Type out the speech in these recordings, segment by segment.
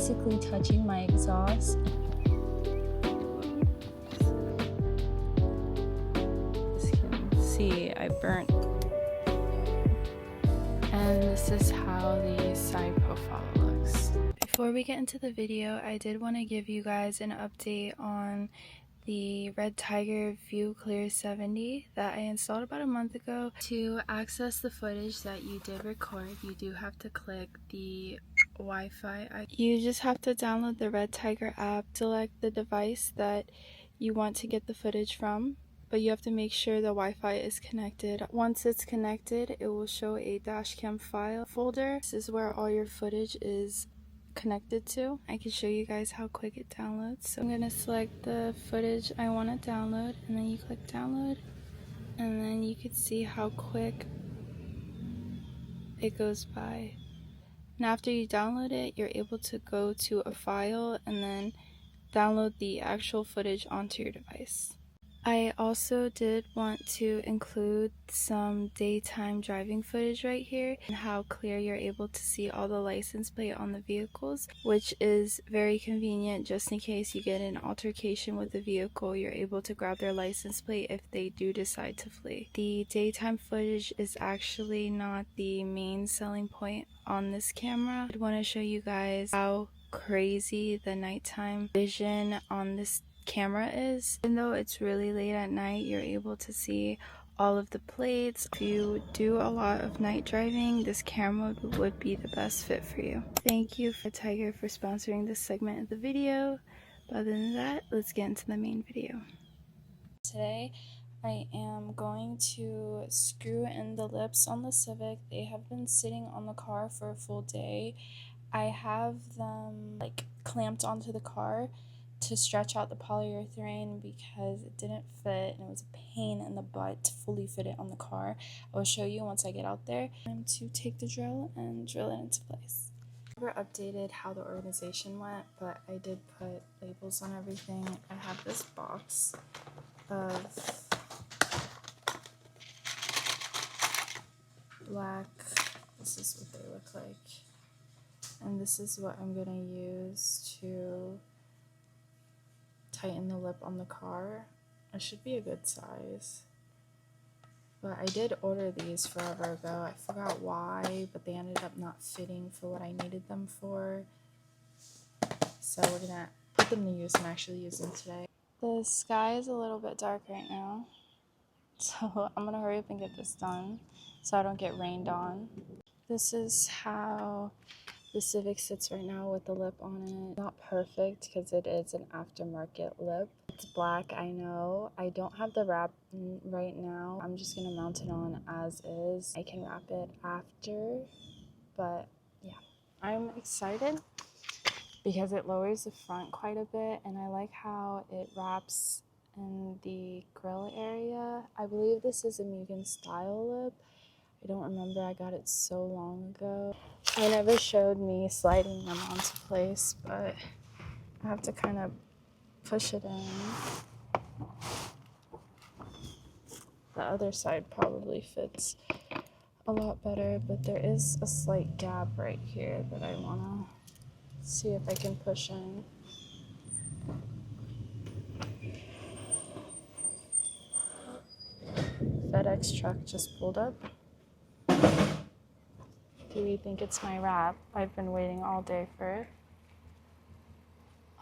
basically touching my exhaust. As you can see, I burnt. And this is how the side profile looks. Before we get into the video, I did want to give you guys an update on the Redtiger View Clear 70 that I installed about a month ago. To access the footage that you did record, you do have to click the Wi-Fi. You just have to download the Redtiger app, select the device that you want to get the footage from, but you have to make sure the Wi-Fi is connected. Once it's connected, it will show a Dashcam file folder. This is where all your footage is connected to. I can show you guys how quick it downloads. So I'm gonna select the footage I want to download, and then you click download, and then you can see how quick it goes by. And after you download it, you're able to go to a file and then download the actual footage onto your device. I also did want to include some daytime driving footage right here and how clear you're able to see all the license plate on the vehicles, which is very convenient just in case you get in an altercation with the vehicle. You're able to grab their license plate if they do decide to flee. The daytime footage is actually not the main selling point on this camera. I want to show you guys how crazy the nighttime vision on this camera is. Even though it's really late at night, you're able to see all of the plates. If you do a lot of night driving, this camera would be the best fit for you. Thank you for Tiger for sponsoring this segment of the video. But other than that, let's get into the main video. Today I am going to screw in the lips on the Civic. They have been sitting on the car for a full day. I have them like clamped onto the car to stretch out the polyurethane because it didn't fit and it was a pain in the butt to fully fit it on the car. I will show you once I get out there. I'm to take the drill and drill it into place. I never updated how the organization went, but I did put labels on everything. I have this box of black, this is what they look like, and this is what I'm gonna use to tighten the lip on the car. It should be a good size, but I did order these forever ago. I forgot why, but they ended up not fitting for what I needed them for, so we're gonna put them to use and actually use them today. The sky is a little bit dark right now, so I'm gonna hurry up and get this done so I don't get rained on. This is how the Civic sits right now with the lip on it. Not perfect because it is an aftermarket lip. It's black, I know. I don't have the wrap right now. I'm just gonna mount it on as is. I can wrap it after, but yeah. I'm excited because it lowers the front quite a bit, and I like how it wraps in the grill area. I believe this is a Mugen style lip. I don't remember, I got it so long ago. I never showed me sliding them onto place, but I have to kind of push it in. The other side probably fits a lot better, but there is a slight gap right here that I want to see if I can push in. FedEx truck just pulled up. Do we think it's my wrap? I've been waiting all day for it.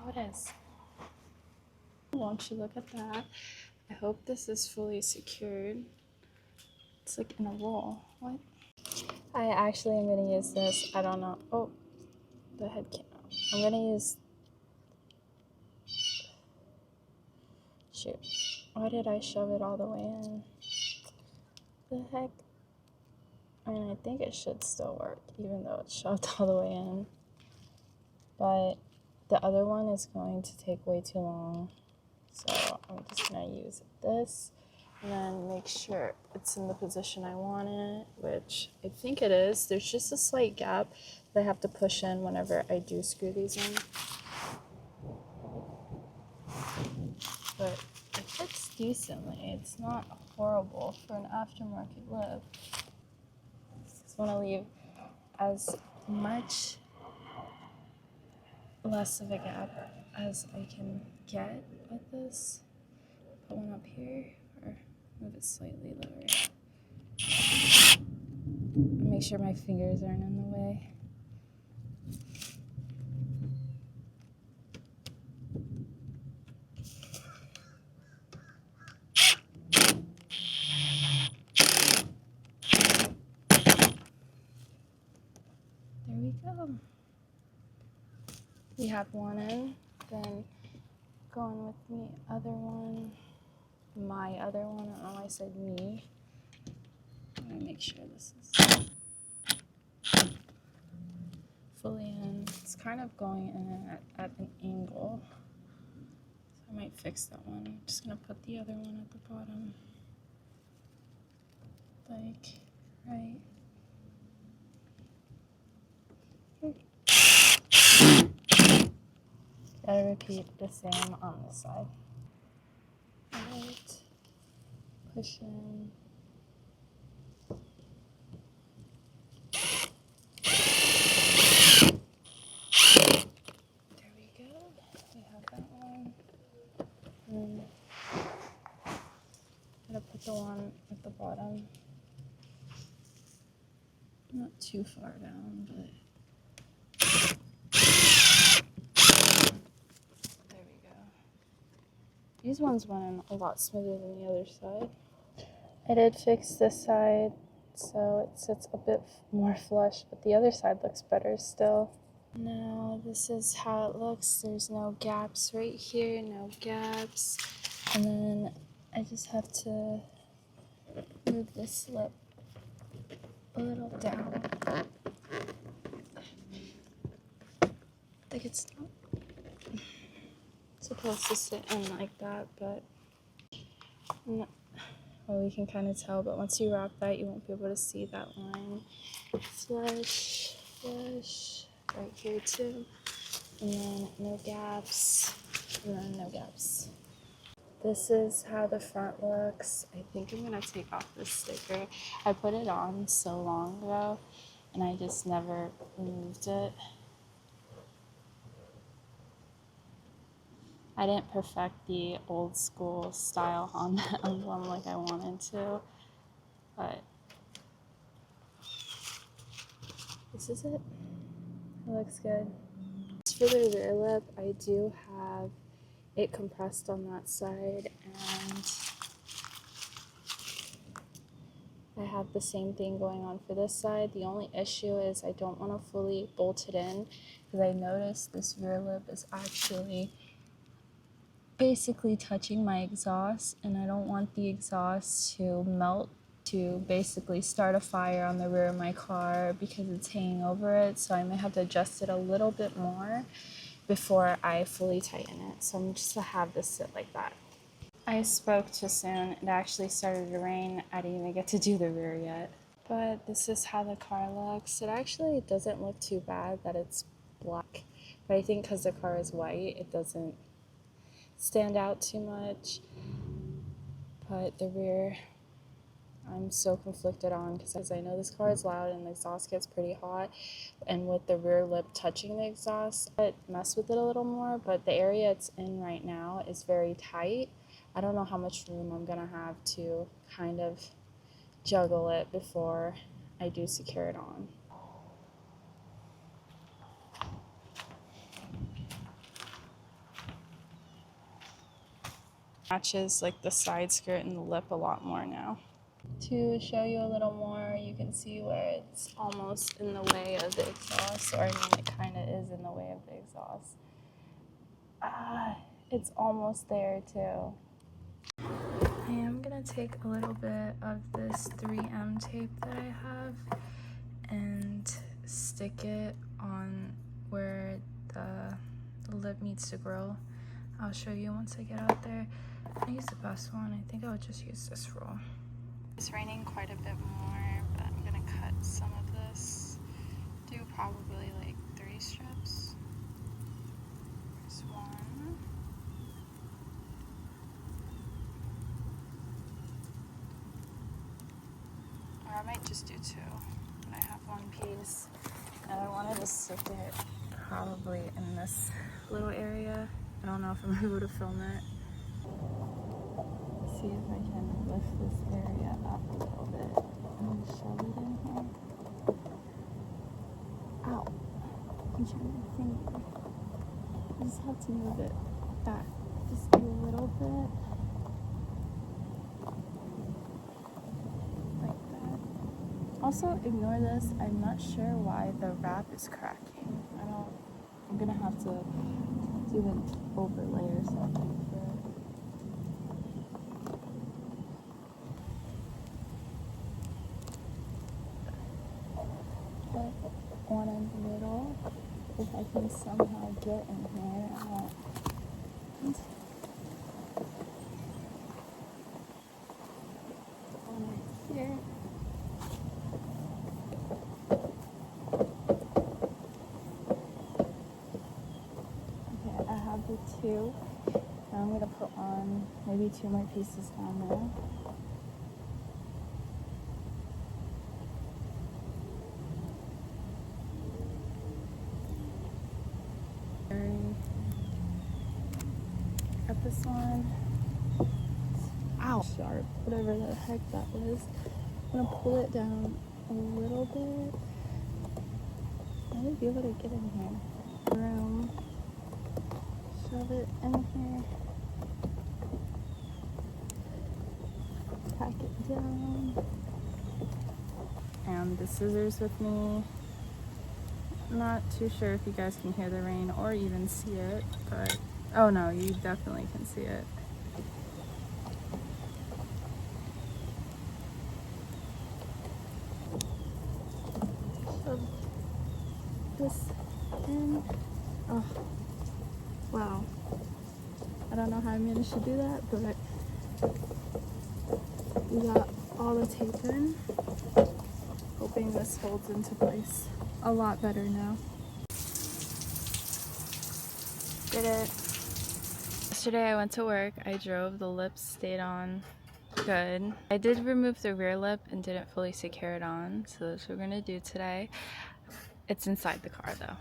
Oh, it is. Won't you look at that? I hope this is fully secured. It's like in a roll. What? I actually am going to use this. I don't know. Oh, the head came out. I'm going to use... Shoot. Why did I shove it all the way in? The heck? I mean, I think it should still work, even though it's shoved all the way in. But the other one is going to take way too long. So I'm just going to use this and then make sure it's in the position I want it, which I think it is. There's just a slight gap that I have to push in whenever I do screw these in. But it fits decently. It's not horrible for an aftermarket lip. Just want to leave as much less of a gap as I can get with this. Put one up here or move it slightly lower. Make sure my fingers aren't in the way. There we go. We have one in, then going with the other one, my other one, I don't know why I said me. I'm gonna make sure this is fully in. It's kind of going in at an angle, so I might fix that one. I'm just gonna put the other one at the bottom, like right here. Gotta repeat the same on this side. Right, push in. There we go. We have that one. And I'm gonna put the one at the bottom. Not too far down, but there we go. These ones went in a lot smoother than the other side. I did fix this side so it sits a bit more flush, but the other side looks better still. Now this is how it looks. There's no gaps right here, no gaps. And then I just have to move this lip a little down. I think it's not supposed to sit in like that, but no. Well, you can kind of tell, but once you wrap that, you won't be able to see that line. Flush, flush, right here too. And then no gaps, and then no gaps. This is how the front looks. I think I'm gonna take off this sticker. I put it on so long ago, and I just never removed it. I didn't perfect the old school style on the emblem like I wanted to, but this is it. It looks good. As for the rear lip, I do have it compressed on that side, and I have the same thing going on for this side. The only issue is I don't want to fully bolt it in because I noticed this rear lip is actually basically touching my exhaust, and I don't want the exhaust to melt to basically start a fire on the rear of my car because it's hanging over it, so I may have to adjust it a little bit more before I fully tighten it. So I'm just gonna have this sit like that. I spoke too soon. It actually started to rain. I didn't even get to do the rear yet. But this is how the car looks. It actually doesn't look too bad that it's black, but I think because the car is white, it doesn't stand out too much. But the rear, I'm so conflicted on because I know this car is loud and the exhaust gets pretty hot, and with the rear lip touching the exhaust, it mess with it a little more, but the area it's in right now is very tight. I don't know how much room I'm gonna have to kind of juggle it before I do secure it on. Matches like the side skirt and the lip a lot more now. To show you a little more, you can see where it's almost in the way of the exhaust, or I mean it kind of is in the way of the exhaust. It's almost there too. I am going to take a little bit of this 3M tape that I have and stick it on where the lip meets the grill. I'll show you once I get out there. I use the best one. I think I'll just use this roll. It's raining quite a bit more, but I'm going to cut some of this. Do probably like 3 strips. There's one. I might just do 2, but I have 1 piece and I wanted to stick it probably in this little area. I don't know if I'm able to film it. See if I can lift this area up a little bit and shove it in here. Ow! I'm trying my finger. I just have to move it back just a little bit. Like that. Also, ignore this. I'm not sure why the wrap is cracking. I'm gonna have to do an overlay or something for it. But one in the middle, if I can somehow get in here, one right here. Okay, I have the two. Now I'm gonna put on maybe 2 more pieces down there. Got this one. Ow! Sharp, whatever the heck that was. I'm gonna pull it down a little bit. I might be able to get in here. Room. Shove it in here. Pack it down. And the scissors with me. Not too sure if you guys can hear the rain or even see it, but oh no, you definitely can see it. Shove this in. Oh, wow. I don't know how I managed to do that, but we got all the tape in. Hoping this holds into place a lot better now. Did it. Yesterday I went to work, I drove, the lips stayed on good. I did remove the rear lip and didn't fully secure it on, so that's what we're gonna do today. It's inside the car though.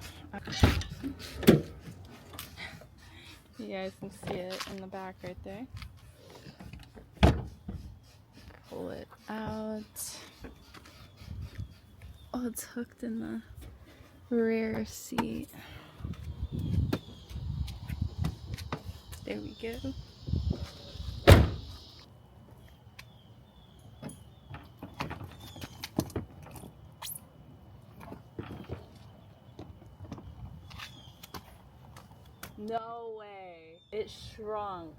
You guys can see it in the back right there. Pull it out. Oh, it's hooked in the rear seat. There we go. No way. It shrunk.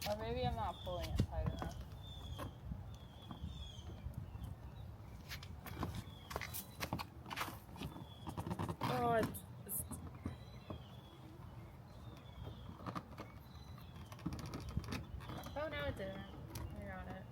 Or maybe I'm not pulling it tight enough. Oh, it's... Oh, no, it didn't. I got it.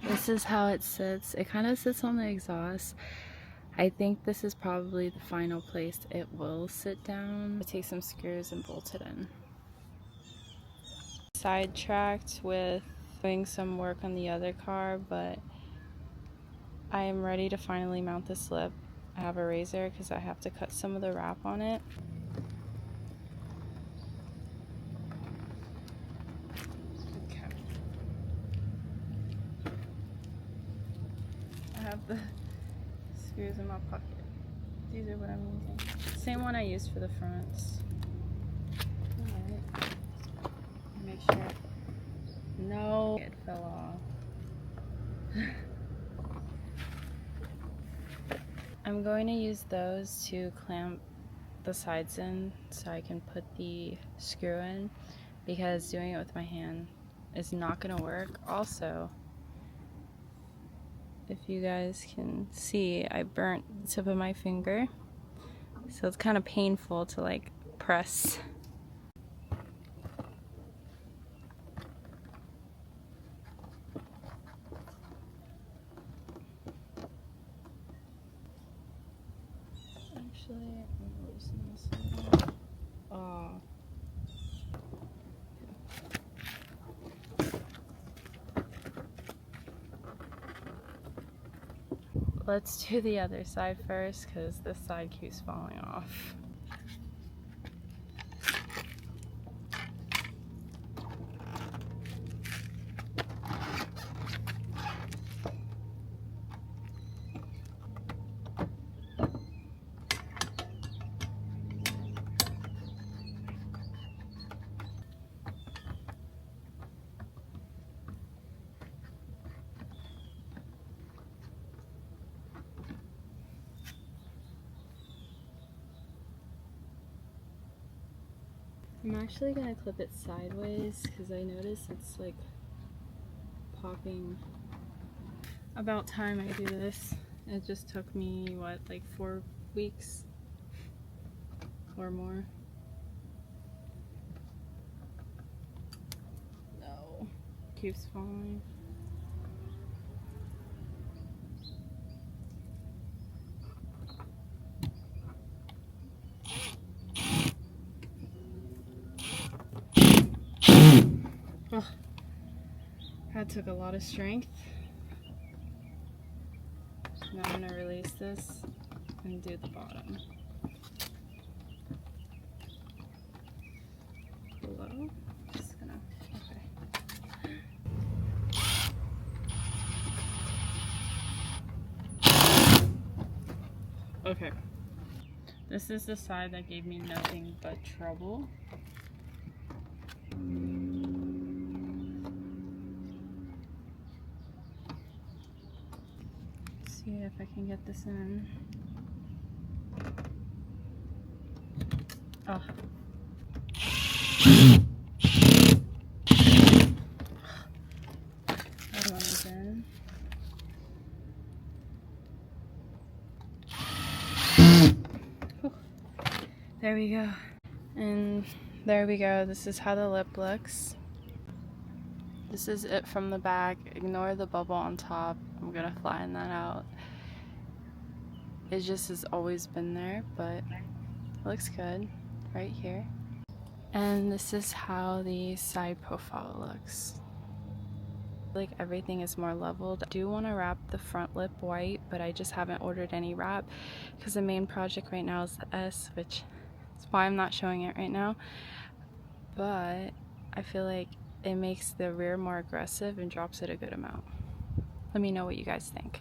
This is how it sits. It kind of sits on the exhaust. I think this is probably the final place it will sit down. I'll take some screws and bolt it in. Sidetracked with doing some work on the other car, but I am ready to finally mount this lip. I have a razor because I have to cut some of the wrap on it. Okay. I have the screws in my pocket. These are what I'm using. Same one I used for the fronts. Alright. Make sure. No, it fell off. I'm going to use those to clamp the sides in so I can put the screw in, because doing it with my hand is not going to work. Also, if you guys can see, I burnt the tip of my finger, so it's kind of painful to like press. Actually, I'm gonna loosen this a little. Oh. Let's do the other side first because this side keeps falling off. I'm actually gonna clip it sideways because I notice it's like popping. About time I do this. It just took me, what, like 4 weeks or more. No. Keeps falling. Oh, that took a lot of strength. Now I'm gonna release this and do the bottom. Below. Just gonna, okay. Okay. This is the side that gave me nothing but trouble. See if I can get this in. Oh. That one is in. There we go. And there we go. This is how the lip looks. This is it from the back. Ignore the bubble on top. I'm gonna flatten that out. It just has always been there, but it looks good right here. And this is how the side profile looks. Like everything is more leveled. I do want to wrap the front lip white, but I just haven't ordered any wrap because the main project right now is the S, which is why I'm not showing it right now. But I feel like it makes the rear more aggressive and drops it a good amount. Let me know what you guys think.